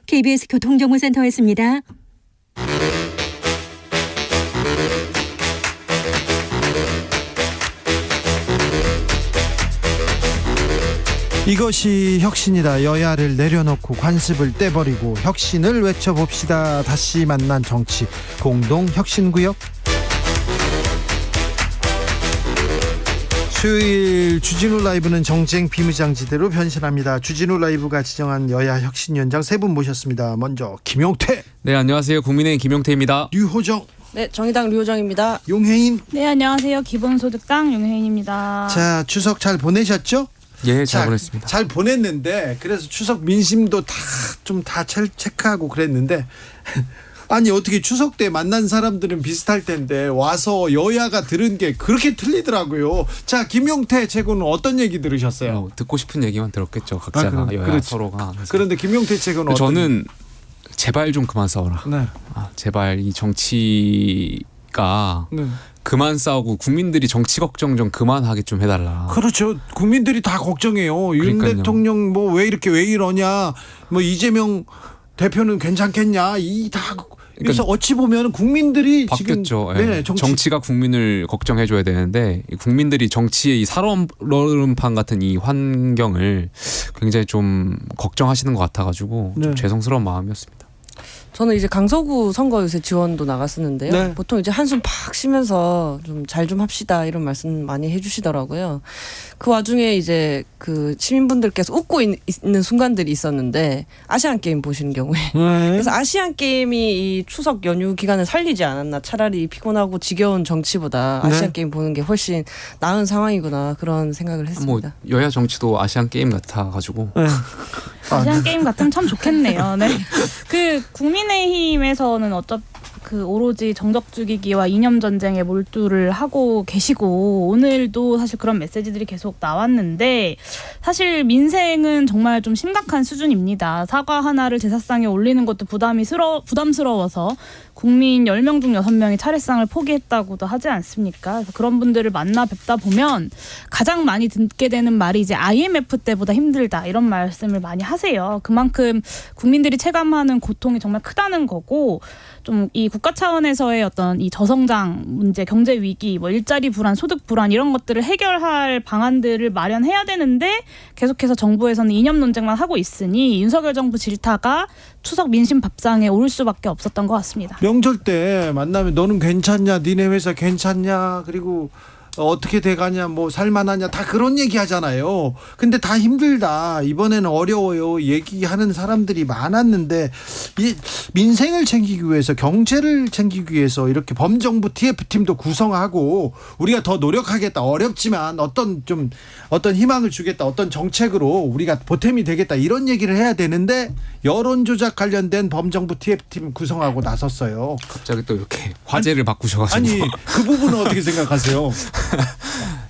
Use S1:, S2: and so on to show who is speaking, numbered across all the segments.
S1: KBS 교통정보센터였습니다.
S2: 이것이 혁신이다. 여야를 내려놓고 관습을 떼버리고 혁신을 외쳐봅시다. 다시 만난 정치 공동혁신구역. 수요일 주진우 라이브는 정쟁 비무장지대로 변신합니다. 주진우 라이브가 지정한 여야 혁신위원장 세 분 모셨습니다. 먼저 김용태.
S3: 네, 안녕하세요. 국민의힘 김용태입니다.
S2: 류호정.
S4: 네, 정의당 류호정입니다.
S2: 용혜인.
S5: 네, 안녕하세요. 기본소득당 용혜인입니다.
S2: 자, 추석 잘 보내셨죠?
S3: 예, 잘 보냈습니다.
S2: 잘 보냈는데 그래서 추석 민심도 다 체크하고 그랬는데 아니 어떻게 추석 때 만난 사람들은 비슷할 텐데 와서 여야가 들은 게 그렇게 틀리더라고요. 자, 김용태 최고는 어떤 얘기 들으셨어요?
S3: 듣고 싶은 얘기만 들었겠죠. 각자가 여야
S2: 그렇지.
S3: 서로가.
S2: 그런데 김용태 최고는
S3: 저는 제발 좀 그만 싸워라.
S2: 네.
S3: 제발 이 정치가
S2: 네.
S3: 그만 싸우고 국민들이 정치 걱정 좀 그만하게 좀 해달라.
S2: 그렇죠. 국민들이 다 걱정해요. 윤
S3: 그러니까요.
S2: 대통령 뭐 왜 이러냐, 뭐 이재명 대표는 괜찮겠냐, 그래서 어찌 보면 국민들이
S3: 바뀌었죠.
S2: 지금
S3: 예. 정치가 국민을 걱정해줘야 되는데 국민들이 정치의 이 살얼음판 같은 이 환경을 굉장히 좀 걱정하시는 것 같아가지고 좀
S2: 네.
S3: 죄송스러운 마음이었습니다.
S4: 저는 이제 강서구 선거 요새 지원도 나갔었는데요.
S2: 네.
S4: 보통 이제 한숨 팍 쉬면서 좀 잘 좀 합시다 이런 말씀 많이 해주시더라고요. 그 와중에 이제 그 시민분들께서 웃고 있는 순간들이 있었는데 아시안 게임 보시는 경우에
S2: 네.
S4: 그래서 아시안 게임이 이 추석 연휴 기간을 살리지 않았나, 차라리 피곤하고 지겨운 정치보다
S2: 네.
S4: 아시안 게임 보는 게 훨씬 나은 상황이구나 그런 생각을
S3: 뭐
S4: 했습니다.
S3: 여야 정치도 아시안 게임 같아가지고
S2: 네.
S5: 아시안 게임 같으면 참 좋겠네요. 네. 그 국민의힘에서는 오로지 정적 죽이기와 이념 전쟁에 몰두를 하고 계시고 오늘도 사실 그런 메시지들이 계속 나왔는데 사실 민생은 정말 좀 심각한 수준입니다. 사과 하나를 제사상에 올리는 것도 부담스러워서 국민 10명 중 6명이 차례상을 포기했다고도 하지 않습니까? 그래서 그런 분들을 만나 뵙다 보면 가장 많이 듣게 되는 말이 이제 IMF 때보다 힘들다 이런 말씀을 많이 하세요. 그만큼 국민들이 체감하는 고통이 정말 크다는 거고 좀 이 국가 차원에서의 어떤 이 저성장 문제, 경제 위기, 뭐 일자리 불안, 소득 불안 이런 것들을 해결할 방안들을 마련해야 되는데 계속해서 정부에서는 이념 논쟁만 하고 있으니 윤석열 정부 질타가 추석 민심 밥상에 오를 수밖에 없었던 것 같습니다.
S2: 명절 때 만나면 너는 괜찮냐, 니네 회사 괜찮냐, 그리고 어떻게 돼가냐, 뭐 살만하냐, 다 그런 얘기 하잖아요. 근데 다 힘들다, 이번에는 어려워요 얘기하는 사람들이 많았는데 이 민생을 챙기기 위해서, 경제를 챙기기 위해서 이렇게 범정부 TF팀도 구성하고 우리가 더 노력하겠다, 어렵지만 어떤 희망을 주겠다, 어떤 정책으로 우리가 보탬이 되겠다, 이런 얘기를 해야 되는데 여론조작 관련된 범정부 TF팀 구성하고 나섰어요.
S3: 갑자기 또 이렇게 화제를 바꾸셔가지고.
S2: 아니 그 부분은 어떻게 생각하세요?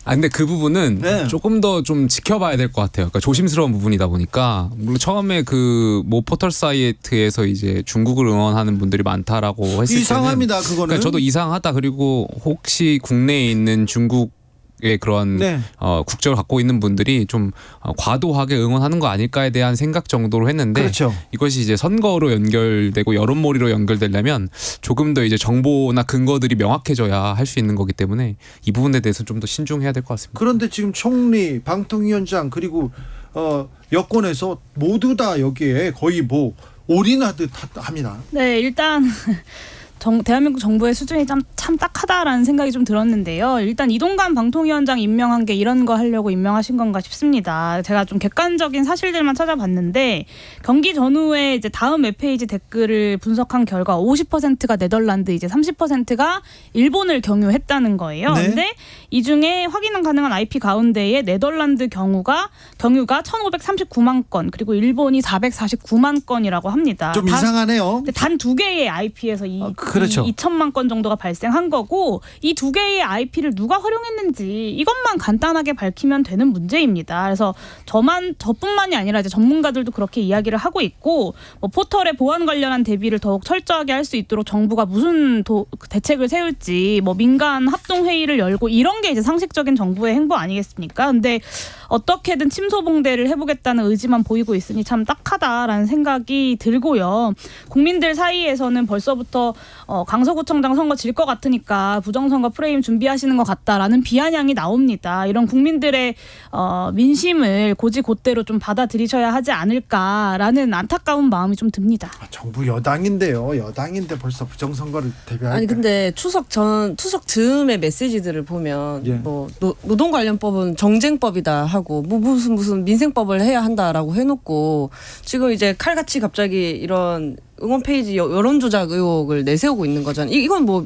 S3: 근데 그 부분은
S2: 네.
S3: 조금 더 좀 지켜봐야 될 것 같아요. 그러니까 조심스러운 부분이다 보니까 물론 처음에 그 뭐 포털 사이트에서 이제 중국을 응원하는 분들이 많다라고 했을
S2: 이상합니다.
S3: 때는
S2: 그거는.
S3: 그러니까 저도 이상하다. 그리고 혹시 국내에 있는 중국의 그런
S2: 네.
S3: 국적을 갖고 있는 분들이 좀 과도하게 응원하는 거 아닐까에 대한 생각 정도로 했는데
S2: 그렇죠.
S3: 이것이 이제 선거로 연결되고 여론몰이로 연결되려면 조금 더 이제 정보나 근거들이 명확해져야 할 수 있는 거기 때문에 이 부분에 대해서 좀 더 신중해야 될 것 같습니다.
S2: 그런데 지금 총리, 방통위원장, 그리고 여권에서 모두 다 여기에 거의 뭐 올인하듯 합니다.
S5: 네, 일단 대한민국 정부의 수준이 참 딱하다라는 생각이 좀 들었는데요. 일단 이동관 방통위원장 임명한 게 이런 거 하려고 임명하신 건가 싶습니다. 제가 좀 객관적인 사실들만 찾아봤는데 경기 전후에 이제 다음 웹페이지 댓글을 분석한 결과 50%가 네덜란드, 이제 30%가 일본을 경유했다는 거예요.
S2: 네.
S5: 근데 이 중에 확인 가능한 IP 가운데에 네덜란드 경유가 1,539만 건, 그리고 일본이 449만 건이라고 합니다.
S2: 좀 이상하네요.
S5: 단 2개의 IP에서 이
S2: 그렇죠.
S5: 2천만 건 정도가 발생한 거고 이 두 개의 IP를 누가 활용했는지 이것만 간단하게 밝히면 되는 문제입니다. 그래서 저뿐만이 아니라 이제 전문가들도 그렇게 이야기를 하고 있고 뭐 포털의 보안 관련한 대비를 더욱 철저하게 할 수 있도록 정부가 무슨 대책을 세울지 뭐 민간 합동 회의를 열고 이런 게 이제 상식적인 정부의 행보 아니겠습니까? 근데 어떻게든 침소봉대를 해보겠다는 의지만 보이고 있으니 참 딱하다라는 생각이 들고요. 국민들 사이에서는 벌써부터 강서구청장 선거 질 것 같으니까 부정선거 프레임 준비하시는 것 같다라는 비아냥이 나옵니다. 이런 국민들의 민심을 고지곧대로 좀 받아들이셔야 하지 않을까라는 안타까운 마음이 좀 듭니다.
S2: 정부 여당인데요. 여당인데 벌써 부정선거를 대비할
S4: 아니 근데 추석 즈음의 메시지들을 보면
S2: 예.
S4: 뭐 노동 관련법은 정쟁법이다 하고 뭐 무슨 민생법을 해야 한다라고 해놓고 지금 이제 칼같이 갑자기 이런 응원 페이지 여론 조작 의혹을 내세우고 있는 거잖아요. 이건 뭐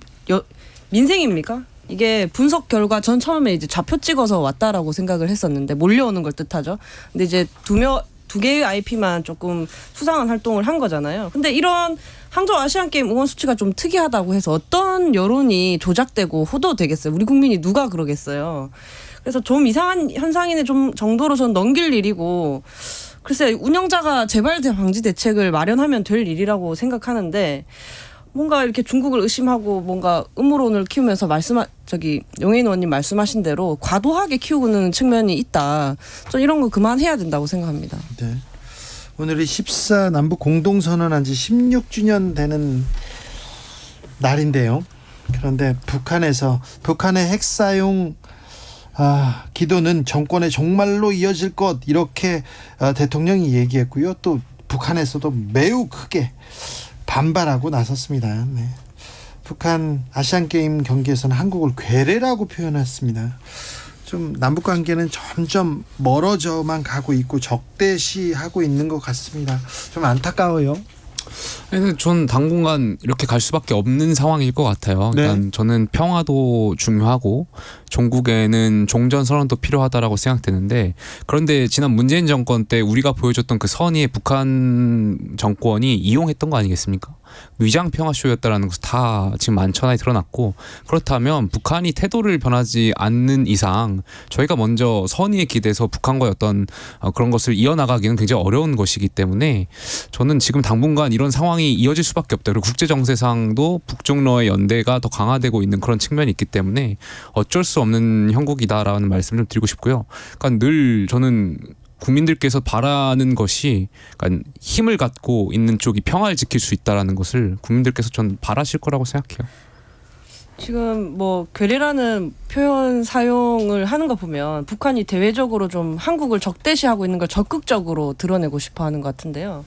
S4: 민생입니까? 이게 분석 결과 전 처음에 이제 좌표 찍어서 왔다라고 생각을 했었는데 몰려오는 걸 뜻하죠. 근데 이제 두 개의 IP만 조금 수상한 활동을 한 거잖아요. 근데 이런 항저우 아시안게임 응원 수치가 좀 특이하다고 해서 어떤 여론이 조작되고 호도되겠어요. 우리 국민이 누가 그러겠어요. 그래서 좀 이상한 현상인의 좀 정도로 전 넘길 일이고 글쎄 운영자가 재발 방지 대책을 마련하면 될 일이라고 생각하는데 뭔가 이렇게 중국을 의심하고 뭔가 음모론을 키우면서 용해인 의원님 말씀하신 대로 과도하게 키우는 측면이 있다. 전 이런 거 그만해야 된다고 생각합니다.
S2: 네. 오늘이 14 남북 공동선언한 지 16주년 되는 날인데요. 그런데 북한의 핵사용 기도는 정권의 종말로 이어질 것 이렇게 대통령이 얘기했고요. 또 북한에서도 매우 크게 반발하고 나섰습니다. 네. 북한 아시안게임 경기에서는 한국을 괴뢰라고 표현했습니다. 좀 남북 관계는 점점 멀어져만 가고 있고 적대시하고 있는 것 같습니다. 좀 안타까워요.
S3: 전 당분간 이렇게 갈 수밖에 없는 상황일 것 같아요.
S2: 네.
S3: 일단 저는 평화도 중요하고 종국에는 종전선언도 필요하다라고 생각되는데 그런데 지난 문재인 정권 때 우리가 보여줬던 그 선의의 북한 정권이 이용했던 거 아니겠습니까? 위장 평화쇼였다라는 것은 다 지금 만천하에 드러났고 그렇다면 북한이 태도를 변하지 않는 이상 저희가 먼저 선의에 기대서 북한과의 어떤 그런 것을 이어나가기는 굉장히 어려운 것이기 때문에 저는 지금 당분간 이런 상황이 이어질 수밖에 없다. 그리고 국제정세상도 북중러의 연대가 더 강화되고 있는 그런 측면이 있기 때문에 어쩔 수 없는 형국이다라는 말씀을 좀 드리고 싶고요. 그러니까 늘 저는 국민들께서 바라는 것이 그러니까 힘을 갖고 있는 쪽이 평화를 지킬 수 있다라는 것을 국민들께서 전 바라실 거라고 생각해요.
S4: 지금 뭐 괴뢰라는 표현 사용을 하는 거 보면 북한이 대외적으로 좀 한국을 적대시하고 있는 걸 적극적으로 드러내고 싶어 하는 것 같은데요.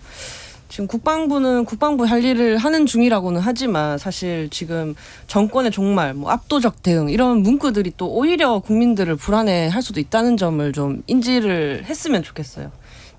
S4: 지금 국방부는 국방부 할 일을 하는 중이라고는 하지만 사실 지금 정권의 종말, 뭐 압도적 대응 이런 문구들이 또 오히려 국민들을 불안해할 수도 있다는 점을 좀 인지를 했으면 좋겠어요.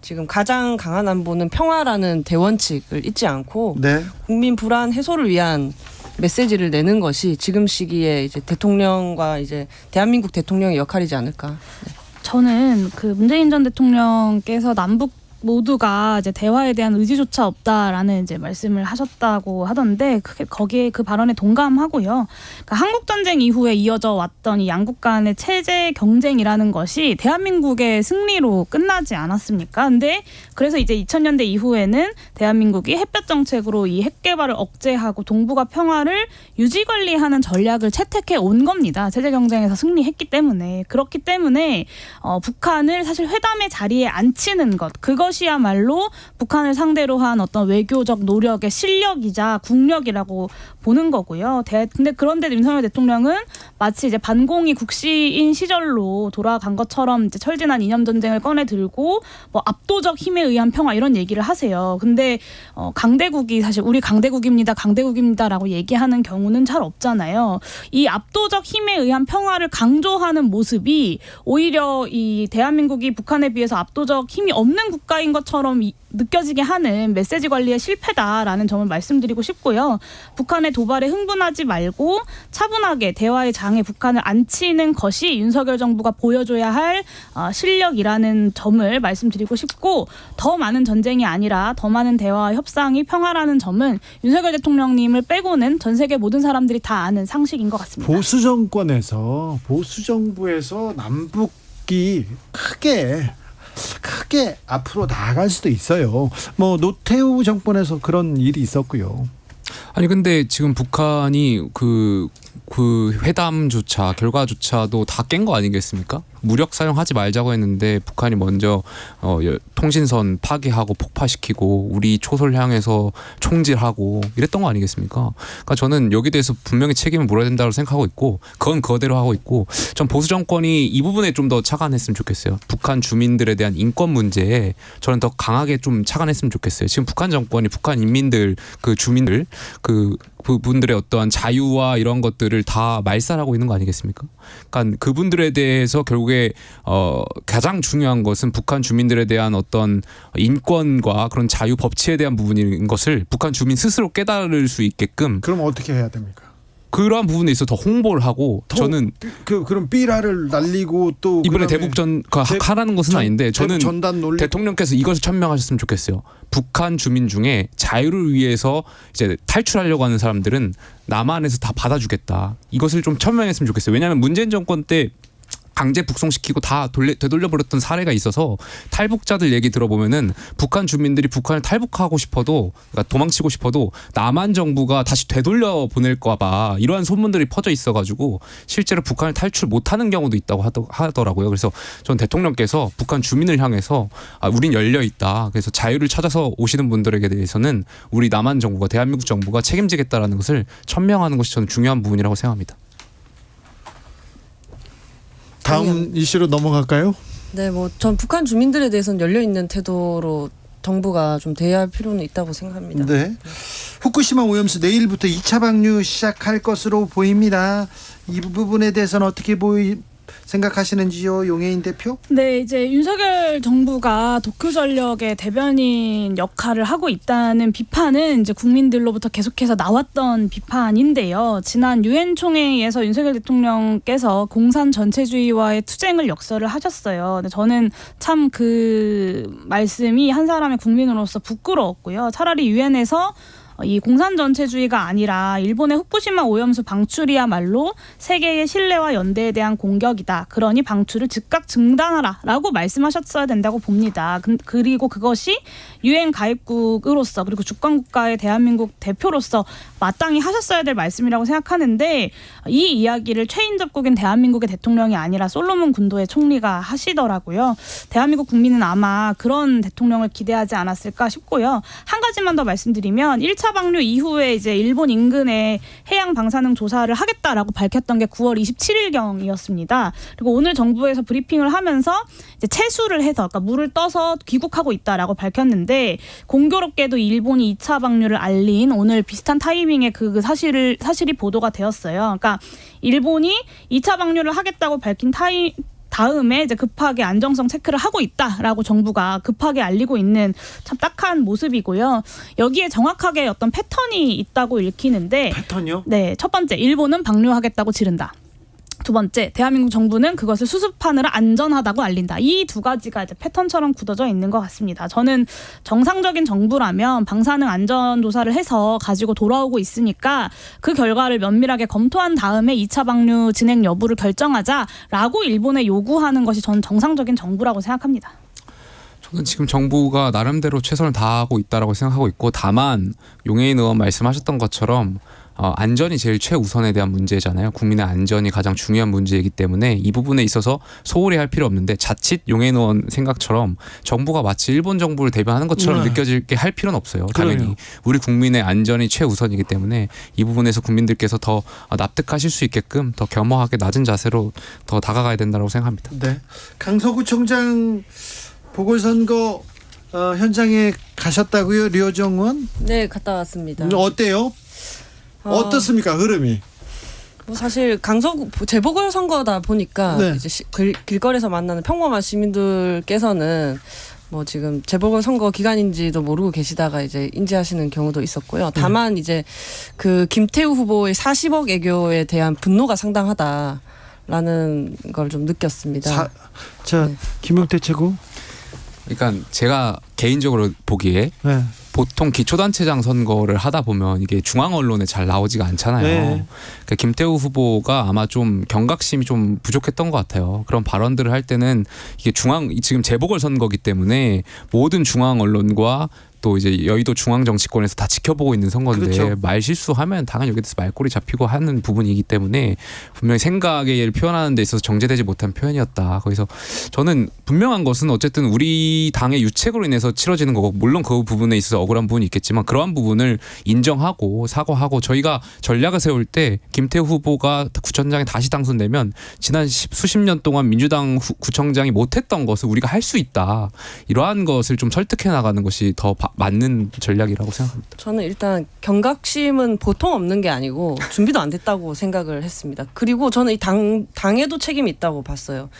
S4: 지금 가장 강한 안보는 평화라는 대원칙을 잊지 않고
S2: 네.
S4: 국민 불안 해소를 위한 메시지를 내는 것이 지금 시기에 이제 대통령과 이제 대한민국 대통령의 역할이지 않을까. 네.
S5: 저는 그 문재인 전 대통령께서 남북 모두가 이제 대화에 대한 의지조차 없다라는 이제 말씀을 하셨다고 하던데 거기에 그 발언에 동감하고요. 그러니까 한국 전쟁 이후에 이어져 왔던 이 양국 간의 체제 경쟁이라는 것이 대한민국의 승리로 끝나지 않았습니까? 근데 그래서 이제 2000년대 이후에는 대한민국이 햇볕 정책으로 이 핵 개발을 억제하고 동북아 평화를 유지 관리하는 전략을 채택해 온 겁니다. 체제 경쟁에서 승리했기 때문에. 그렇기 때문에 북한을 사실 회담의 자리에 앉히는 것 그것이야말로 북한을 상대로 한 어떤 외교적 노력의 실력이자 국력이라고 보는 거고요. 근데 그런데 윤석열 대통령은 마치 이제 반공이 국시인 시절로 돌아간 것처럼 이제 철진한 이념 전쟁을 꺼내 들고 뭐 압도적 힘에 의한 평화 이런 얘기를 하세요. 근데 강대국이 사실 우리 강대국입니다라고 얘기하는 경우는 잘 없잖아요. 이 압도적 힘에 의한 평화를 강조하는 모습이 오히려 이 대한민국이 북한에 비해서 압도적 힘이 없는 국가 국가인 것처럼 느껴지게 하는 메시지 관리의 실패다라는 점을 말씀드리고 싶고요. 북한의 도발에 흥분하지 말고 차분하게 대화의 장에 북한을 앉히는 것이 윤석열 정부가 보여줘야 할 실력이라는 점을 말씀드리고 싶고, 더 많은 전쟁이 아니라 더 많은 대화와 협상이 평화라는 점은 윤석열 대통령님을 빼고는 전 세계 모든 사람들이 다 아는 상식인 것 같습니다.
S2: 보수 정권에서 보수 정부에서 남북이 크게 앞으로 나아갈 수도 있어요. 뭐 노태우 정권에서 그런 일이 있었고요.
S3: 아니 근데 지금 북한이 그 회담조차 결과조차도 다 깬 거 아니겠습니까? 무력 사용하지 말자고 했는데 북한이 먼저 통신선 파괴하고 폭파시키고 우리 초소를 향해서 총질하고 이랬던 거 아니겠습니까? 그러니까 저는 여기 대해서 분명히 책임을 물어야 된다고 생각하고 있고, 그건 그대로 하고 있고, 전 보수 정권이 이 부분에 좀 더 착안했으면 좋겠어요. 북한 주민들에 대한 인권 문제에 저는 더 강하게 좀 착안했으면 좋겠어요. 지금 북한 정권이 북한 인민들, 그 주민들, 그분들의 어떠한 자유와 이런 것들을 다 말살하고 있는 거 아니겠습니까? 그러니까 그분들에 대해서 결국에 가장 중요한 것은 북한 주민들에 대한 어떤 인권과 그런 자유 법치에 대한 부분인 것을 북한 주민 스스로 깨달을 수 있게끔,
S2: 그럼 어떻게 해야 됩니까?
S3: 그러한 부분에 있어서 더 홍보를 하고, 저는
S2: 그럼 삐라를 날리고 또
S3: 이번에 대북전 하라는 것은 아닌데, 저는
S2: 전단 논리
S3: 대통령께서 이것을 천명하셨으면 좋겠어요. 북한 주민 중에 자유를 위해서 이제 탈출하려고 하는 사람들은 남한에서 다 받아주겠다. 이것을 좀 천명했으면 좋겠어요. 왜냐하면 문재인 정권 때 강제 북송시키고 다 되돌려버렸던 사례가 있어서, 탈북자들 얘기 들어보면은 북한 주민들이 북한을 탈북하고 싶어도, 그러니까 도망치고 싶어도 남한 정부가 다시 되돌려 보낼까 봐 이러한 소문들이 퍼져 있어가지고 실제로 북한을 탈출 못하는 경우도 있다고 하더라고요. 그래서 전 대통령께서 북한 주민을 향해서 우린 열려 있다. 그래서 자유를 찾아서 오시는 분들에게 대해서는 우리 남한 정부가, 대한민국 정부가 책임지겠다라는 것을 천명하는 것이 저는 중요한 부분이라고 생각합니다.
S2: 다음 이슈로 넘어갈까요?
S4: 네, 뭐 전 북한 주민들에 대해서는 열려 있는 태도로 정부가 좀 대해할 필요는 있다고 생각합니다.
S2: 네. 후쿠시마 오염수 내일부터 2차 방류 시작할 것으로 보입니다. 이 부분에 대해서는 어떻게 생각하시는지요, 용혜인 대표?
S5: 네, 이제 윤석열 정부가 도쿄전력의 대변인 역할을 하고 있다는 비판은 이제 국민들로부터 계속해서 나왔던 비판인데요. 지난 유엔 총회에서 윤석열 대통령께서 공산 전체주의와의 투쟁을 역설을 하셨어요. 근데 저는 참 그 말씀이 한 사람의 국민으로서 부끄러웠고요. 차라리 유엔에서 이 공산전체주의가 아니라 일본의 후쿠시마 오염수 방출이야말로 세계의 신뢰와 연대에 대한 공격이다. 그러니 방출을 즉각 중단하라라고 말씀하셨어야 된다고 봅니다. 그리고 그것이 유엔 가입국으로서, 그리고 주권국가의 대한민국 대표로서 마땅히 하셨어야 될 말씀이라고 생각하는데, 이 이야기를 최인접국인 대한민국의 대통령이 아니라 솔로몬 군도의 총리가 하시더라고요. 대한민국 국민은 아마 그런 대통령을 기대하지 않았을까 싶고요. 한 가지만 더 말씀드리면, 1차 방류 이후에 이제 일본 인근에 해양 방사능 조사를 하겠다라고 밝혔던 게 9월 27일경이었습니다. 그리고 오늘 정부에서 브리핑을 하면서 이제 채수를 해서, 그러니까 물을 떠서 귀국하고 있다라고 밝혔는데, 공교롭게도 일본이 2차 방류를 알린 오늘 비슷한 타이밍에 그 사실이 보도가 되었어요. 그러니까 일본이 2차 방류를 하겠다고 밝힌 다음에 이제 급하게 안정성 체크를 하고 있다라고 정부가 급하게 알리고 있는 참 딱한 모습이고요. 여기에 정확하게 어떤 패턴이 있다고 읽히는데,
S2: 패턴이요?
S5: 네, 첫 번째, 일본은 방류하겠다고 지른다. 두 번째, 대한민국 정부는 그것을 수습하느라 안전하다고 알린다. 이 두 가지가 이제 패턴처럼 굳어져 있는 것 같습니다. 저는 정상적인 정부라면 방사능 안전 조사를 해서 가지고 돌아오고 있으니까 그 결과를 면밀하게 검토한 다음에 2차 방류 진행 여부를 결정하자라고 일본에 요구하는 것이 전 정상적인 정부라고 생각합니다.
S3: 저는 지금 정부가 나름대로 최선을 다하고 있다라고 생각하고 있고, 다만 용혜인 의원 말씀하셨던 것처럼 안전이 제일 최우선에 대한 문제잖아요. 국민의 안전이 가장 중요한 문제이기 때문에 이 부분에 있어서 소홀히 할 필요 없는데, 자칫 용혜인 의원 생각처럼 정부가 마치 일본 정부를 대변하는 것처럼 느껴지게 할 필요는 없어요. 당연히
S2: 그래요.
S3: 우리 국민의 안전이 최우선이기 때문에 이 부분에서 국민들께서 더 납득하실 수 있게끔 더 겸허하게 낮은 자세로 더 다가가야 된다고 생각합니다.
S2: 네. 강서구청장 보궐선거 현장에 가셨다고요, 류호정 의원?
S4: 네, 갔다 왔습니다.
S2: 어때요? 어떻습니까, 흐름이?
S4: 뭐 사실 강서구 재보궐선거다 보니까
S2: 네.
S4: 이제 길거리에서 만나는 평범한 시민들께서는 뭐 지금 재보궐선거 기간인지도 모르고 계시다가 이제 인지하시는 경우도 있었고요. 다만 이제 그 김태우 후보의 40억 애교에 대한 분노가 상당하다라는 걸 좀 느꼈습니다.
S2: 자,
S4: 네.
S2: 김용태 최고.
S3: 그러니까 제가 개인적으로 보기에
S2: 네.
S3: 보통 기초단체장 선거를 하다 보면 이게 중앙 언론에 잘 나오지가 않잖아요.
S2: 네.
S3: 그러니까 김태우 후보가 아마 좀 경각심이 좀 부족했던 것 같아요. 그런 발언들을 할 때는 이게 지금 재보궐 선거기 때문에 모든 중앙 언론과 또 이제 여의도 중앙 정치권에서 다 지켜보고 있는 선거인데
S2: 그렇죠.
S3: 말 실수하면 당연히 여기서 말꼬리 잡히고 하는 부분이기 때문에 분명히 생각을 표현하는 데 있어서 정제되지 못한 표현이었다. 거기서 저는 분명한 것은 어쨌든 우리 당의 유책으로 인해서 치러지는 거고 물론 그 부분에 있어서 억울한 부분이 있겠지만 그러한 부분을 인정하고 사과하고 저희가 전략을 세울 때 김태우 후보가 구청장에 다시 당선되면 지난 수십 년 동안 민주당 구청장이 못했던 것을 우리가 할 수 있다. 이러한 것을 좀 설득해 나가는 것이 더 맞는 전략이라고 생각합니다.
S4: 저는 일단 경각심은 보통 없는 게 아니고 준비도 안 됐다고 생각을 했습니다. 그리고 저는 이 당에도 책임이 있다고 봤어요.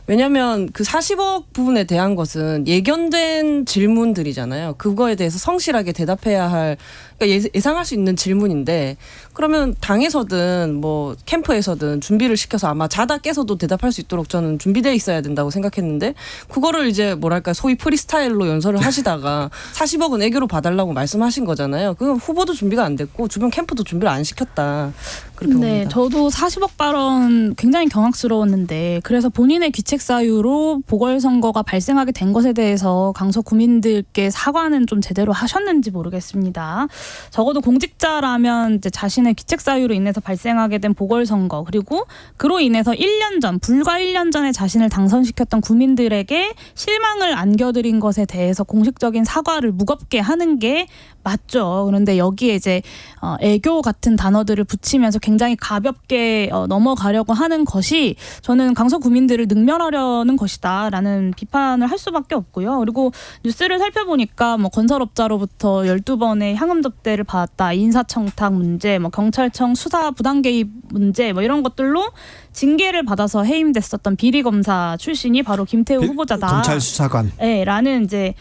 S4: 왜냐하면 그 40억 부분에 대한 것은 예견된 질문들이잖아요. 그거에 대해서 성실하게 대답해야 할, 그러니까 예상할 수 있는 질문인데 그러면 당에서든 뭐 캠프에서든 준비를 시켜서 아마 자다 깨서도 대답할 수 있도록 저는 준비되어 있어야 된다고 생각했는데 그거를 이제 뭐랄까 소위 프리스타일로 연설을 하시다가 40억은 애교로 봐달라고 말씀하신 거잖아요. 그건 후보도 준비가 안 됐고 주변 캠프도 준비를 안 시켰다. 그렇게
S5: 네,
S4: 봅니다.
S5: 저도 40억 발언 굉장히 경악스러웠는데 그래서 본인의 귀책 사유로 보궐선거가 발생하게 된 것에 대해서 강서 구민들께 사과는 좀 제대로 하셨는지 모르겠습니다. 적어도 공직자라면 이제 자신의 귀책 사유로 인해서 발생하게 된 보궐선거 그리고 그로 인해서 1년 전, 불과 1년 전에 자신을 당선시켰던 구민들에게 실망을 안겨드린 것에 대해서 공식적인 사과를 무겁게 하는 게 맞죠. 그런데 여기에 이제 애교 같은 단어들을 붙이면서 굉장히 가볍게 넘어가려고 하는 것이 저는 강서 구민들을 능멸하려는 것이다라는 비판을 할 수밖에 없고요. 그리고 뉴스를 살펴보니까 뭐 건설업자로부터 12번의 향음 접대를 받았다. 인사청탁 문제, 뭐 경찰청 수사 부당 개입 문제 뭐 이런 것들로 징계를 받아서 해임됐었던 비리검사 출신이 바로 김태우 후보자다.
S2: 검찰 수사관.
S5: 네, 라는 이제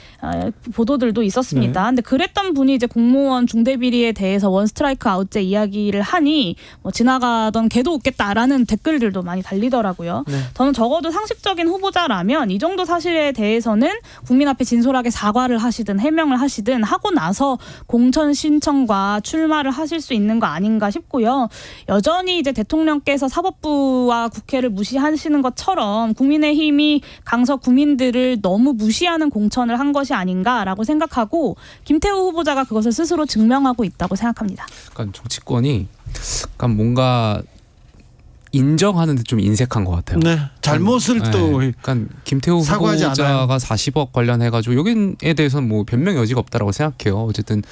S5: 보도들도 있었습니다. 근데 그랬던 분이 이제 공무원 중대비리에 대해서 원스트라이크 아웃제 이야기를 하니 뭐 지나가던 개도 웃겠다라는 댓글들도 많이 달리더라고요.
S2: 네.
S5: 저는 적어도 상식적인 후보자라면 이 정도 사실에 대해서는 국민 앞에 진솔하게 사과를 하시든 해명을 하시든 하고 나서 공천 신청과 출마를 하실 수 있는 거 아닌가 싶고요. 여전히 이제 대통령께서 사법부와 국회를 무시하시는 것처럼 국민의힘이 강서 구민들을 너무 무시하는 공천을 한 것이 아닌가라고 생각하고 김태우 후보자가 그것을 스스로 증명하고 있다고 생각합니다.
S3: 그러니까 정치권이 약간 뭔가 인정하는 데 좀 인색한 것 같아요.
S2: 네. 잘못을 또
S3: 그러니까 김태우
S2: 사과하지
S3: 후보자가 40억 관련해가지고 여기에 대해서는 뭐 변명 여지가 없다라고 생각해요. 어쨌든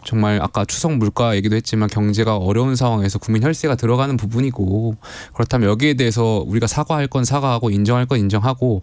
S3: 정말 아까 추석 물가 얘기도 했지만 경제가 어려운 상황에서 국민 혈세가 들어가는 부분이고 그렇다면 여기에 대해서 우리가 사과할 건 사과하고 인정할 건 인정하고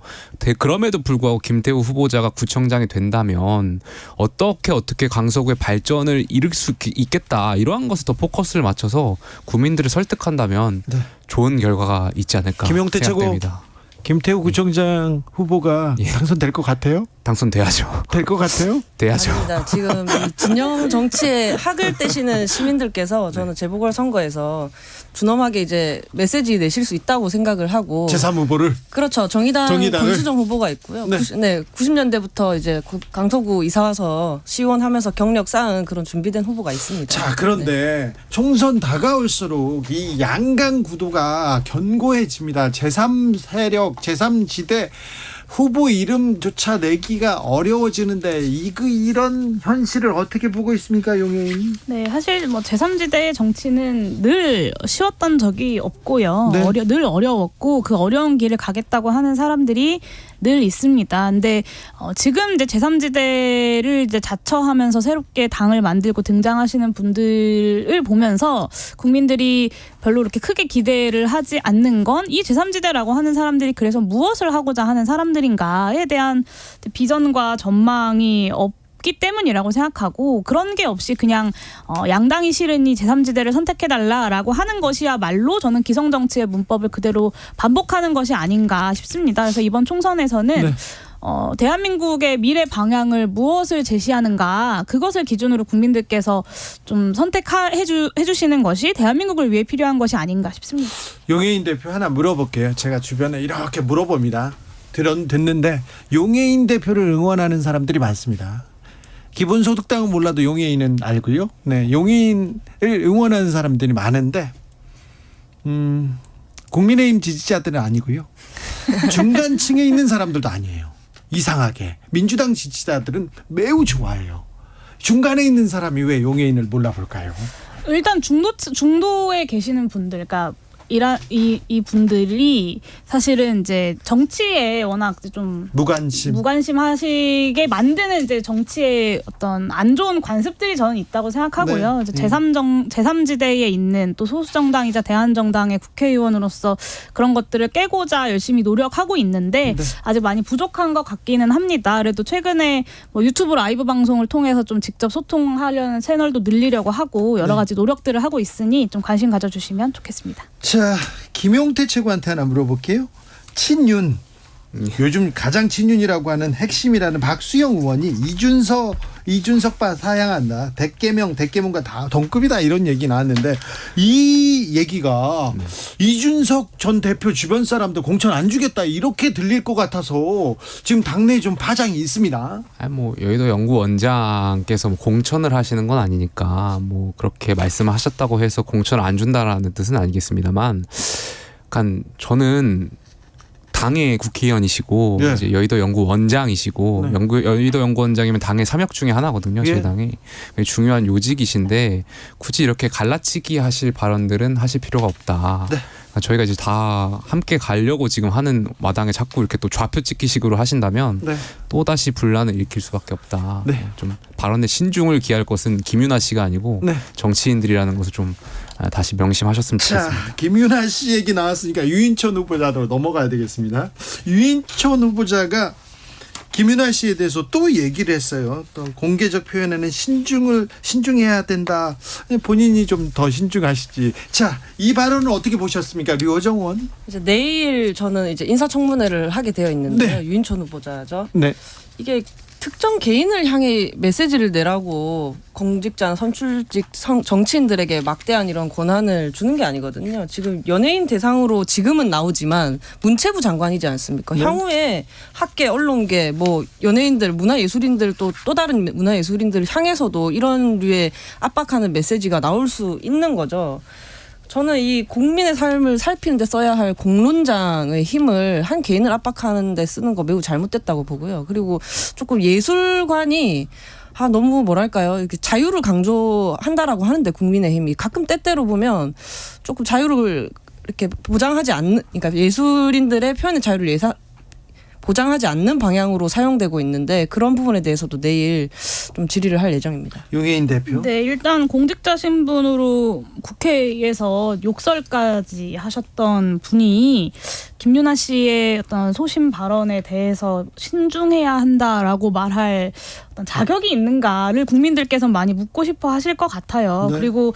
S3: 그럼에도 불구하고 김태우 후보자가 구청장이 된다면 어떻게 강서구의 발전을 이룰 수 있겠다 이러한 것에 더 포커스를 맞춰서 국민들을 설득한다면
S2: 네.
S3: 좋은 결과가 있지 않을까
S2: 김용태
S3: 생각됩니다.
S2: 김태우 구청장 후보가
S3: 예.
S2: 당선될 것 같아요?
S3: 당선돼야죠.
S2: 될 것 같아요?
S3: 돼야죠.
S4: 아닙니다. 지금 이 진영 정치에 학을 떼시는 시민들께서 저는 재보궐 선거에서 준엄하게 이제 메시지 내실 수 있다고 생각을 하고
S2: 제3 후보를
S4: 그렇죠. 정의당을 권수정 후보가 있고요.
S2: 네.
S4: 90년대부터 이제 강서구 이사 와서 시의원하면서 경력 쌓은 그런 준비된 후보가 있습니다.
S2: 자, 그런데 총선 다가올수록 이 양강 구도가 견고해집니다. 제3 세력, 제3지대 후보 이름조차 내기가 어려워지는데 이런 현실을 어떻게 보고 있습니까, 용혜인?
S5: 네, 사실 뭐 제3지대의 정치는 늘 쉬웠던 적이 없고요.
S2: 네.
S5: 늘 어려웠고 그 어려운 길을 가겠다고 하는 사람들이 늘 있습니다. 근데 지금 이제 제3지대를 이제 자처하면서 새롭게 당을 만들고 등장하시는 분들을 보면서 국민들이 별로 이렇게 크게 기대를 하지 않는 건 이 제3지대라고 하는 사람들이 그래서 무엇을 하고자 하는 사람들인가에 대한 비전과 전망이 없기 때문이라고 생각하고 그런 게 없이 그냥 양당이 싫으니 제3지대를 선택해달라라고 하는 것이야말로 저는 기성정치의 문법을 그대로 반복하는 것이 아닌가 싶습니다. 그래서 이번 총선에서는
S2: 네.
S5: 대한민국의 미래 방향을 무엇을 제시하는가 그것을 기준으로 국민들께서 좀 선택해 주시는 것이 대한민국을 위해 필요한 것이 아닌가 싶습니다.
S2: 용해인 대표 하나 물어볼게요. 제가 주변에 이렇게 물어봅니다. 듣는데 용해인 대표를 응원하는 사람들이 많습니다. 기본소득당은 몰라도 용해인은 알고요. 네, 용해인을 응원하는 사람들이 많은데 국민의힘 지지자들은 아니고요. 중간층에 있는 사람들도 아니에요. 이상하게 민주당 지지자들은 매우 좋아해요. 중간에 있는 사람이 왜 용해인을 몰라볼까요?
S5: 일단 중도에 계시는 분들, 그러니까 이 분들이 사실은 이제 정치에 워낙 좀 무관심 하시게 만드는 이제 정치의 어떤 안 좋은 관습들이 저는 있다고 생각하고요.
S2: 네.
S5: 제3지대에 있는 또 소수정당이자 대한정당의 국회의원으로서 그런 것들을 깨고자 열심히 노력하고 있는데
S2: 네.
S5: 아직 많이 부족한 것 같기는 합니다. 그래도 최근에 뭐 유튜브 라이브 방송을 통해서 좀 직접 소통하려는 채널도 늘리려고 하고 여러 가지 노력들을 하고 있으니 좀 관심 가져주시면 좋겠습니다.
S2: 자, 김용태 최고한테 하나 물어볼게요. 친윤, 요즘 가장 친윤이라고 하는 핵심이라는 박수영 의원이 이준석파 사양한다. 대깨문과 다 동급이다 이런 얘기 나왔는데 이 얘기가 이준석 전 대표 주변 사람들 공천 안 주겠다 이렇게 들릴 것 같아서 지금 당내에 좀 파장이 있습니다.
S3: 뭐 여의도 연구원장께서 뭐 공천을 하시는 건 아니니까 뭐 그렇게 말씀하셨다고 해서 공천을 안 준다라는 뜻은 아니겠습니다만, 약간 저는 당의 국회의원이시고
S2: 네.
S3: 이제 여의도 연구원장이시고
S2: 네.
S3: 여의도 연구원장이면 당의 3역 중에 하나거든요.
S2: 예.
S3: 제 당의 중요한 요직이신데 굳이 이렇게 갈라치기 하실 발언들은 하실 필요가 없다.
S2: 네.
S3: 그러니까 저희가 이제 다 함께 가려고 지금 하는 마당에 자꾸 이렇게 또 좌표 찍기식으로 하신다면
S2: 네.
S3: 또 다시 분란을 일으킬 수밖에 없다.
S2: 네.
S3: 좀 발언에 신중을 기할 것은 김윤아 씨가 아니고
S2: 네.
S3: 정치인들이라는 것을 좀 다시 명심하셨으면 좋겠습니다.
S2: 자, 김윤아 씨 얘기 나왔으니까 유인천 후보자로 넘어가야 되겠습니다. 유인천 후보자가 김윤아 씨에 대해서 또 얘기를 했어요. 또 공개적 표현에는 신중해야 된다. 본인이 좀 더 신중하시지. 자, 이 발언을 어떻게 보셨습니까, 류호정 의원?
S4: 이제 내일 저는 이제 인사청문회를 하게 되어 있는데요.
S2: 네.
S4: 유인천 후보자죠.
S2: 네.
S4: 이게 특정 개인을 향해 메시지를 내라고 공직자나 선출직 정치인들에게 막대한 이런 권한을 주는 게 아니거든요. 지금 연예인 대상으로 지금은 나오지만 문체부 장관이지 않습니까?
S2: 네.
S4: 향후에 학계, 언론계, 뭐 연예인들, 문화예술인들 또 다른 문화예술인들을 향해서도 이런 류의 압박하는 메시지가 나올 수 있는 거죠. 저는 이 국민의 삶을 살피는 데 써야 할 공론장의 힘을 한 개인을 압박하는 데 쓰는 거 매우 잘못됐다고 보고요. 그리고 조금 예술관이 너무 뭐랄까요, 이렇게 자유를 강조한다라고 하는데 국민의힘이 가끔 때때로 보면 조금 자유를 이렇게 보장하지 않는, 그러니까 예술인들의 표현의 자유를 보장하지 않는 방향으로 사용되고 있는데 그런 부분에 대해서도 내일 좀 질의를 할 예정입니다.
S2: 용해인 대표.
S5: 네, 일단 공직자 신분으로 국회에서 욕설까지 하셨던 분이 김윤아 씨의 어떤 소신 발언에 대해서 신중해야 한다라고 말할 어떤 자격이 있는가를 국민들께서 많이 묻고 싶어 하실 것 같아요.
S2: 네.
S5: 그리고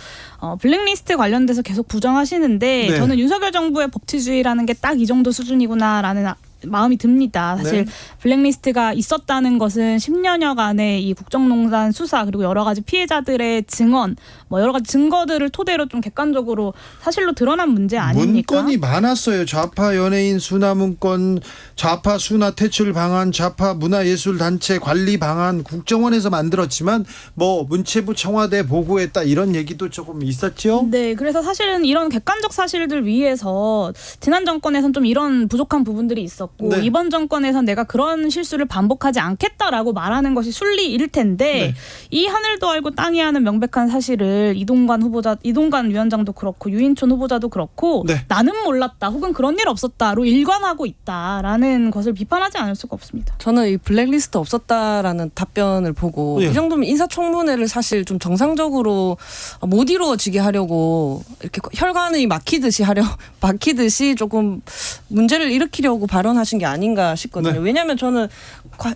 S5: 블랙리스트 관련돼서 계속 부정하시는데
S2: 네.
S5: 저는 윤석열 정부의 법치주의라는 게 딱 이 정도 수준이구나라는 마음이 듭니다. 사실
S2: 네.
S5: 블랙리스트가 있었다는 것은 10년여간의 이 국정농단 수사 그리고 여러 가지 피해자들의 증언, 뭐 여러 가지 증거들을 토대로 좀 객관적으로 사실로 드러난 문제 아닙니까?
S2: 문건이 많았어요. 좌파 연예인 수나 문건, 좌파 수나 퇴출 방안, 좌파 문화예술단체 관리 방안 국정원에서 만들었지만 뭐 문체부 청와대 보고했다 이런 얘기도 조금 있었죠.
S5: 네, 그래서 사실은 이런 객관적 사실들 위해서 지난 정권에선 좀 이런 부족한 부분들이 있었고
S2: 네.
S5: 이번 정권에선 내가 그런 실수를 반복하지 않겠다라고 말하는 것이 순리일 텐데
S2: 네.
S5: 이 하늘도 알고 땅이 아는 명백한 사실을 이동관 위원장도 그렇고 유인촌 후보자도 그렇고
S2: 네.
S5: 나는 몰랐다 혹은 그런 일 없었다로 일관하고 있다라는 것을 비판하지 않을 수가 없습니다.
S4: 저는 이 블랙리스트 없었다라는 답변을 보고
S2: 예.
S4: 이 정도면 인사청문회를 사실 좀 정상적으로 못 이루어지게 하려고 이렇게 혈관이 막히듯이 조금 문제를 일으키려고 발언하신 말씀하신 게 아닌가 싶거든요.
S2: 네.
S4: 왜냐하면 저는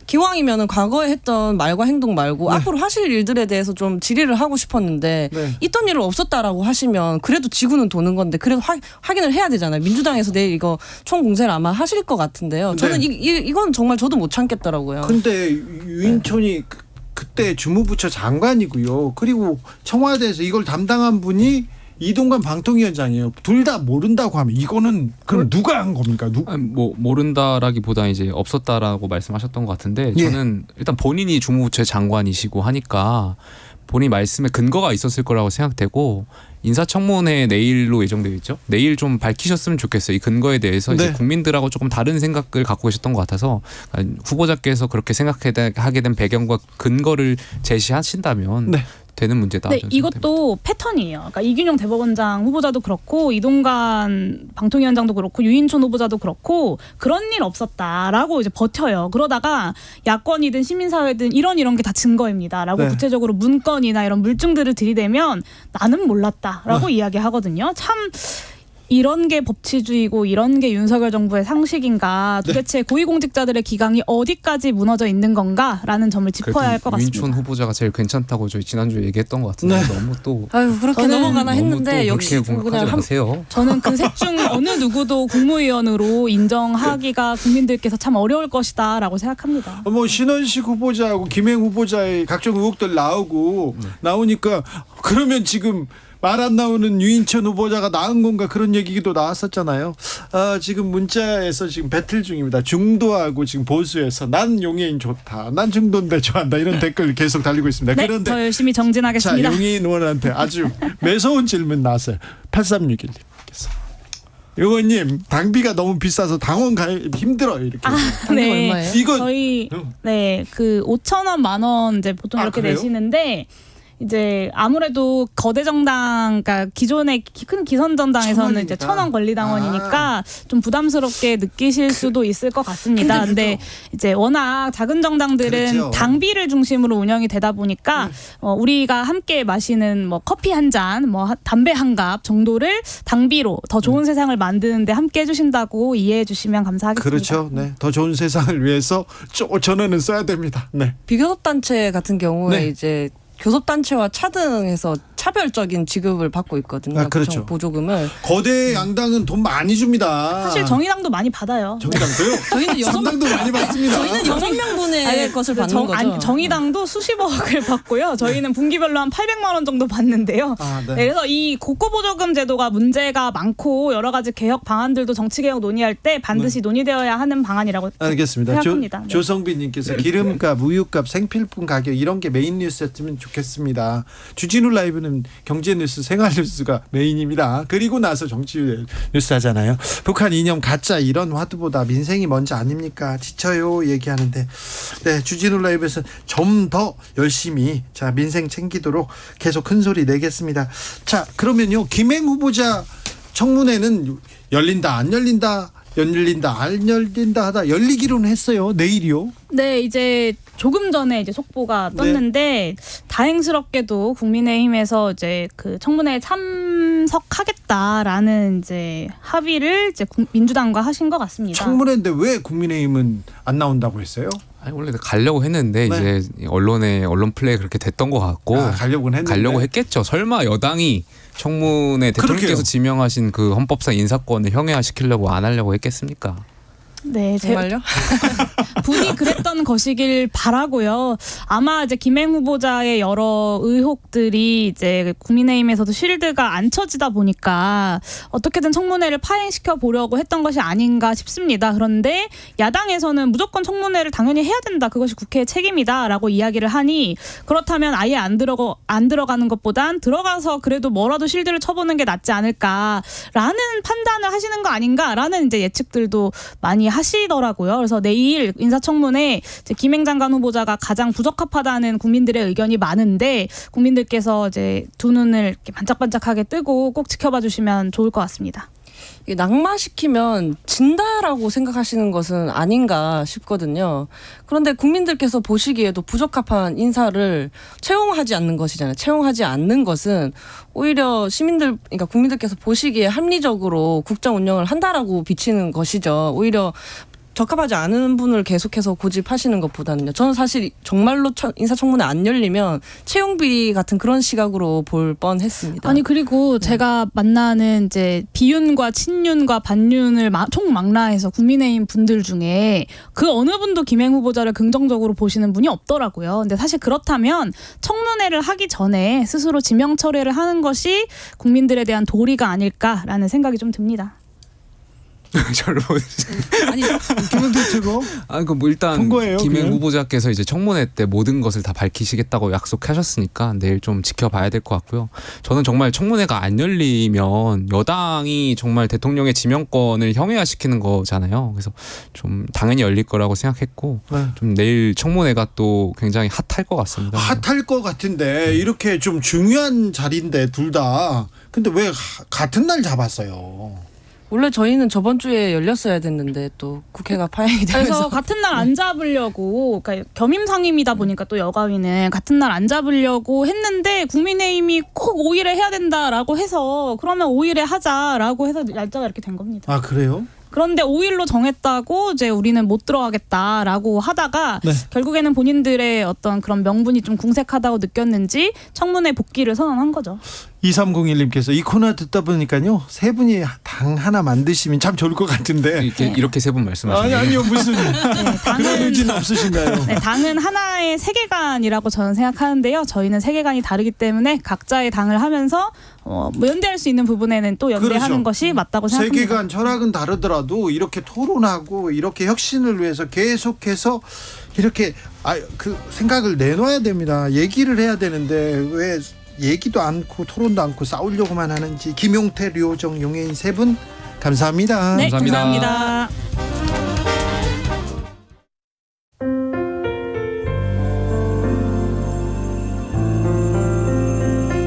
S4: 기왕이면은 과거에 했던 말과 행동 말고 앞으로 하실 일들에 대해서 좀 질의를 하고 싶었는데
S2: 네.
S4: 있던 일을 없었다라고 하시면 그래도 지구는 도는 건데 그래도 확인을 해야 되잖아요. 민주당에서 내일 이거 총공세를 아마 하실 것 같은데요. 저는
S2: 네.
S4: 이건 정말 저도 못 참겠더라고요.
S2: 근데 유인촌이 그때 주무부처 장관이고요. 그리고 청와대에서 이걸 담당한 분이 이동관 방통위원장이에요. 둘 다 모른다고 하면 이거는 그럼 누가 한 겁니까?
S3: 아니, 뭐 모른다라기보다 이제 없었다라고 말씀하셨던 것 같은데
S2: 예.
S3: 저는 일단 본인이 주무부처 장관이시고 하니까 본인 말씀에 근거가 있었을 거라고 생각되고 인사청문회 내일로 예정되어 있죠. 내일 좀 밝히셨으면 좋겠어요. 이 근거에 대해서
S2: 네.
S3: 이제 국민들하고 조금 다른 생각을 갖고 계셨던 것 같아서 후보자께서 그렇게 생각하게 된 배경과 근거를 제시하신다면
S2: 네.
S3: 되는 문제다.
S5: 네,
S3: 저는 생각됩니다.
S5: 이것도 패턴이에요. 그러니까 이균용 대법원장 후보자도 그렇고 이동관 방통위원장도 그렇고 유인촌 후보자도 그렇고 그런 일 없었다라고 이제 버텨요. 그러다가 야권이든 시민사회든 이런 게 다 증거입니다라고
S2: 네.
S5: 구체적으로 문건이나 이런 물증들을 들이대면 나는 몰랐다라고 이야기하거든요. 참 이런 게 법치주의고 이런 게 윤석열 정부의 상식인가 도대체 고위공직자들의 기강이 어디까지 무너져 있는 건가라는 점을 짚어야 할 것 같습니다.
S3: 유인촌 후보자가 제일 괜찮다고 저희 지난주에 얘기했던 것 같은데
S2: 네.
S3: 너무 또
S4: 아유 그렇게
S5: 저는
S4: 넘어가나
S3: 너무
S4: 했는데
S3: 또
S4: 역시
S3: 그렇게
S4: 그냥
S3: 공격하지 마세요.
S5: 저는 그 셋 중 어느 누구도 국무위원으로 인정하기가 국민들께서 참 어려울 것이다라고 생각합니다.
S2: 뭐 신원식 후보자하고 김행 후보자의 각종 의혹들 나오니까 그러면 지금 말 안 나오는 유인천 후보자가 나은 건가 그런 얘기도 나왔었잖아요. 지금 문자에서 지금 배틀 중입니다. 중도하고 지금 보수에서 난 용해인 좋다. 난 중도인데 좋아한다. 이런 댓글 계속 달리고 있습니다.
S5: 네,
S2: 그런데
S5: 더 열심히
S2: 자,
S5: 정진하겠습니다.
S2: 용해인 의원한테 아주 매서운 질문 나왔어요. 8361님께서. 의원님 당비가 너무 비싸서 당원 가입 힘들어요. 이렇게.
S4: 당뇨 얼마예요?
S2: 이건
S5: 저희 그 5,000원, 10,000원 이제 보통 이렇게
S2: 그래요?
S5: 내시는데 이제 아무래도 거대 정당, 그러니까 기존의 큰 기선 정당에서는 이제 1,000원 권리당원이니까 좀 부담스럽게 느끼실 수도 있을 것 같습니다. 근데 이제 워낙 작은 정당들은
S2: 그렇죠.
S5: 당비를 중심으로 운영이 되다 보니까 우리가 함께 마시는 뭐 커피 한 잔, 뭐 담배 한 갑 정도를 당비로 더 좋은 세상을 만드는데 함께 해주신다고 이해해 주시면 감사하겠습니다.
S2: 그렇죠. 네. 더 좋은 세상을 위해서 5,000원은 써야 됩니다. 네.
S4: 비교섭단체 같은 경우에
S2: 네.
S4: 이제 교섭단체와 차등해서 차별적인 지급을 받고 있거든요.
S2: 아, 그렇죠.
S4: 보조금을.
S2: 거대 양당은 돈 많이 줍니다.
S5: 사실 정의당도 많이 받아요.
S2: 정의당도요?
S4: 저희는 여섯
S2: 정당도 많이 받습니다.
S4: 저희는 6명분의 것을 받는 거죠.
S5: 정의당도 수십억을 받고요. 저희는 분기별로 한 800만 원 정도 받는데요.
S2: 아, 네.
S5: 네, 그래서 이 국고보조금 제도가 문제가 많고 여러 가지 개혁 방안들도 정치개혁 논의할 때 반드시 논의되어야 하는 방안이라고
S2: 알겠습니다.
S5: 생각합니다. 네.
S2: 조성빈님께서 기름값, 우유값, 생필품 가격 이런 게 메인 뉴스였으면 좋겠습니다. 주진우 라이브는 경제 뉴스, 생활 뉴스가 메인입니다. 그리고 나서 정치 뉴스 하잖아요. 북한 이념 가짜 이런 화두보다 민생이 먼저 아닙니까? 지쳐요 얘기하는데 네, 주진우 라이브에서 좀 더 열심히 자 민생 챙기도록 계속 큰 소리 내겠습니다. 자 그러면요 김행 후보자 청문회는 열린다 안 열린다 열린다 안 열린다 하다 열리기로는 했어요. 내일이요.
S5: 네, 이제 조금 전에 이제 속보가 떴는데 다행스럽게도 국민의힘에서 이제 그 청문회에 참석하겠다라는 이제 합의를 이제 민주당과 하신 것 같습니다.
S2: 청문회인데 왜 국민의힘은 안 나온다고 했어요?
S3: 아니, 원래 가려고 했는데
S2: 네.
S3: 이제 언론 플레이 그렇게 됐던 것 같고
S2: 가려고는 했는데
S3: 가려고 했겠죠. 설마 여당이 청문회 대통령께서
S2: 그러게요.
S3: 지명하신 그 헌법상 인사권을 형해화시키려고 안 하려고 했겠습니까?
S5: 네,
S4: 정말요?
S5: 분이 그랬던 것이길 바라고요. 아마 이제 김행 후보자의 여러 의혹들이 이제 국민의힘에서도 쉴드가 안 쳐지다 보니까 어떻게든 청문회를 파행시켜 보려고 했던 것이 아닌가 싶습니다. 그런데 야당에서는 무조건 청문회를 당연히 해야 된다. 그것이 국회의 책임이다라고 이야기를 하니 그렇다면 아예 안 들어가는 것보단 들어가서 그래도 뭐라도 쉴드를 쳐보는 게 낫지 않을까라는 판단을 하시는 거 아닌가라는 이제 예측들도 많이 하시더라고요. 그래서 내일 인사청문회 이제 김행 장관 후보자가 가장 부적합하다는 국민들의 의견이 많은데 국민들께서 이제 두 눈을 이렇게 반짝반짝하게 뜨고 꼭 지켜봐 주시면 좋을 것 같습니다.
S4: 이게 낙마시키면 진다라고 생각하시는 것은 아닌가 싶거든요. 그런데 국민들께서 보시기에도 부적합한 인사를 채용하지 않는 것이잖아요. 채용하지 않는 것은 오히려 그러니까 국민들께서 보시기에 합리적으로 국정 운영을 한다라고 비치는 것이죠. 오히려 적합하지 않은 분을 계속해서 고집하시는 것보다는요. 저는 사실 정말로 인사청문회 안 열리면 채용비 같은 그런 시각으로 볼 뻔했습니다.
S5: 아니 그리고 제가 만나는 이제 비윤과 친윤과 반윤을 총망라해서 국민의힘 분들 중에 그 어느 분도 김행 후보자를 긍정적으로 보시는 분이 없더라고요. 근데 사실 그렇다면 청문회를 하기 전에 스스로 지명 철회를 하는 것이 국민들에 대한 도리가 아닐까라는 생각이 좀 듭니다.
S3: 저를
S4: 아니
S2: 김은태 최고.
S3: 뭐 일단
S2: 큰 거예요,
S3: 김행
S2: 그냥?
S3: 후보자께서 이제 청문회 때 모든 것을 다 밝히시겠다고 약속하셨으니까 내일 좀 지켜봐야 될 것 같고요. 저는 정말 청문회가 안 열리면 여당이 정말 대통령의 지명권을 형해화시키는 거잖아요. 그래서 좀 당연히 열릴 거라고 생각했고
S2: 네.
S3: 좀 내일 청문회가 또 굉장히 핫할 것 같습니다.
S2: 핫할 것 같은데 이렇게 좀 중요한 자리인데 둘 다. 근데 왜 같은 날 잡았어요?
S4: 원래 저희는 저번 주에 열렸어야 됐는데 또 국회가 파행이
S5: 그래서
S4: 되면서
S5: 같은 날 안 잡으려고 그러니까 겸임 상임이다 보니까 또 여가위는 같은 날 안 잡으려고 했는데 국민의힘이 꼭 5일에 해야 된다라고 해서 그러면 5일에 하자라고 해서 날짜가 이렇게 된 겁니다.
S2: 아 그래요?
S5: 그런데 5일로 정했다고 이제 우리는 못 들어가겠다라고 하다가
S2: 네.
S5: 결국에는 본인들의 어떤 그런 명분이 좀 궁색하다고 느꼈는지 청문회 복귀를 선언한 거죠.
S2: 2301님께서 이 코너 듣다 보니까요 세 분이 당 하나 만드시면 참 좋을 것 같은데.
S3: 이렇게 세 분 말씀하시네요.
S2: 아니요 무슨 그런
S5: 당은
S2: 의지는 없으신가요?
S5: 네, 당은 하나의 세계관이라고 저는 생각하는데요. 저희는 세계관이 다르기 때문에 각자의 당을 하면서 뭐 연대할 수 있는 부분에는 또 연대하는
S2: 그렇죠.
S5: 것이 맞다고 생각합니다.
S2: 세계관 철학은 다르더라도 이렇게 토론하고 이렇게 혁신을 위해서 계속해서 이렇게 그 생각을 내놔야 됩니다. 얘기를 해야 되는데 왜 얘기도 않고 토론도 않고 싸우려고만 하는지. 김용태, 류호정, 용혜인 세 분 감사합니다.
S5: 네,
S3: 감사합니다.
S5: 감사합니다.